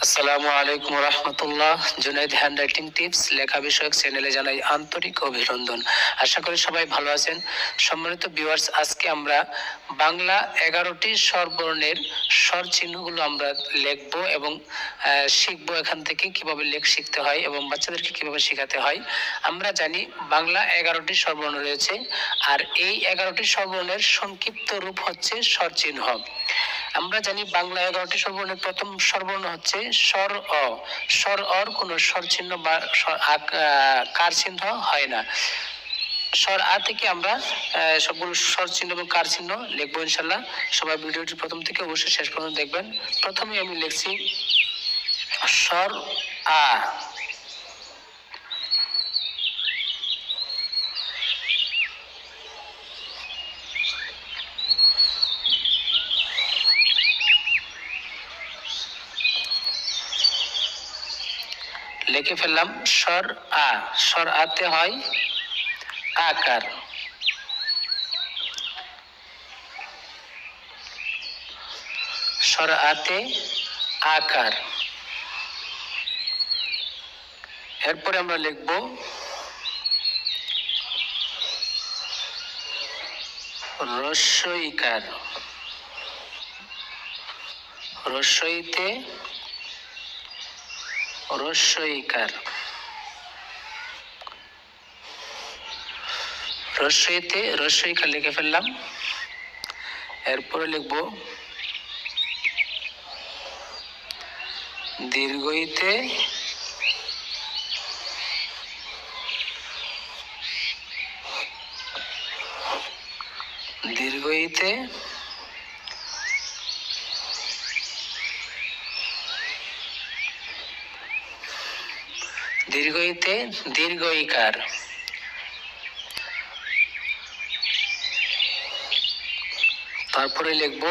আসসালামু আলাইকুম রহমতুল্লাহ। Junaid handwriting tips লেখা বিষয়ক চ্যানেলে জানাই আন্তরিক অভিনন্দন। আশা করি সবাই ভালো আছেন। সম্মানিত ভিউয়ার্স, আজকে আমরা বাংলা 11টি স্বরবর্ণের স্বর চিহ্নগুলো আমরা লিখব এবং শিখবো এখান থেকে কিভাবে লেখ শিখতে হয় এবং বাচ্চাদেরকে কিভাবে শেখাতে হয়। আমরা জানি বাংলা 11টি স্বরবর্ণ রয়েছে, আর এই 11টি স্বরবর্ণের সংক্ষিপ্ত রূপ হচ্ছে স্বর চিহ্ন। আমরা জানি বাংলা 11টি স্বরবর্ণের প্রথম স্বরবর্ণ হচ্ছে স্বর অ। স্বর অর কোনো স্বর চিহ্ন বা কার চিহ্ন হয় না। স্বর আ থেকে আমরা সবগুলো স্বর চিহ্ন এবং কার চিহ্ন লিখবো ইনশাল্লাহ। সবাই ভিডিওটি প্রথম থেকে অবশ্যই শেষ পর্যন্ত দেখবেন। প্রথমে আমি লিখছি স্বর আ। লিখে ফেললাম স্বর আ। স্বর আতে হয় আকার। স্বর আতে আকার। এরপরে আমরা লিখব রস্বইকার। রস্বইতে রস্বইকার। রস্বইতে রস্বইকার লিখে ফেললাম। এরপরে লিখব দীর্ঘইতে দীর্ঘইতে দীর্ঘইতে দীর্ঘইকার। তারপরে লিখব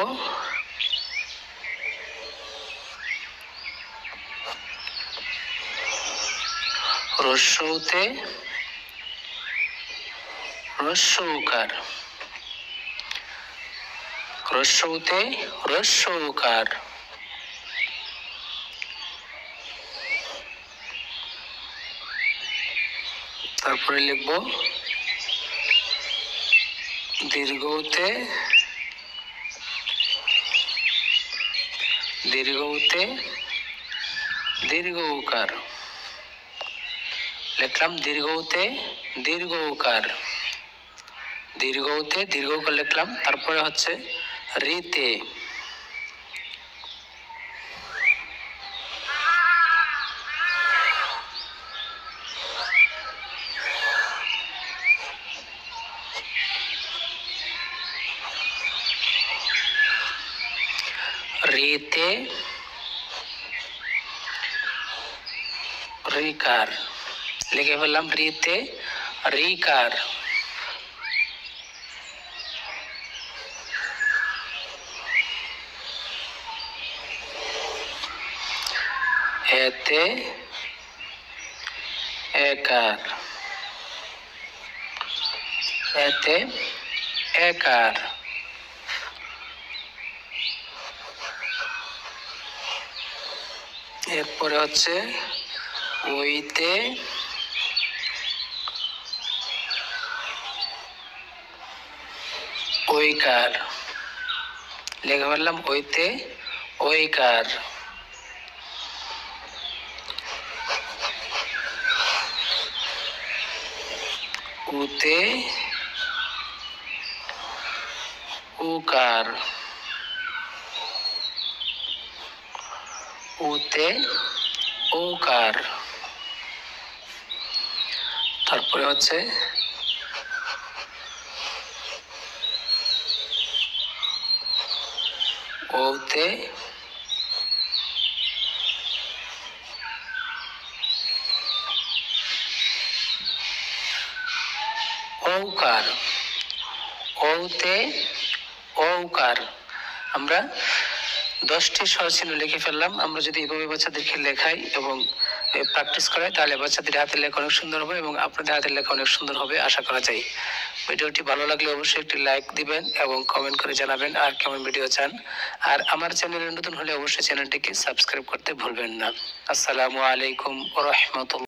রস্যউতে রস্যউকার। রস্যউতে রস্যউকার। তারপরে লিখব দীর্ঘউতে দীর্ঘউতে দীর্ঘউকার। লিখলাম দীর্ঘউতে দীর্ঘউকার। দীর্ঘউতে দীর্ঘউকার লিখলাম। তারপরে হচ্ছে রিতে রিতে রিকার। লিখে ফেললাম রিতে রিকার। এতে একার। এতে একার। এরপরে হচ্ছে ওইতে ওইকার। লিখে ফেললাম ওইতে ওইকার। উতে উকার। উতে ওকার। তারপরে হচ্ছে ওতে ঔকার। ওতে ঔকার। আমরা 10টি স্বরচিহ্ন লিখে ফেললাম। আমরা যদি এভাবে বাচ্চাদেরকে লেখাই এবং প্র্যাকটিস করাই, তাহলে বাচ্চাদের হাতের লেখা অনেক সুন্দর হবে এবং আপনাদের হাতের লেখা অনেক সুন্দর হবে আশা করা যায়। ভিডিওটি ভালো লাগলে অবশ্যই একটি লাইক দিবেন এবং কমেন্ট করে জানাবেন আর কেমন ভিডিও চান। আর আমার চ্যানেলে নতুন হলে অবশ্যই চ্যানেলটিকে সাবস্ক্রাইব করতে ভুলবেন না। আসসালামু আলাইকুম ওয়া রাহমাতুল্লাহ।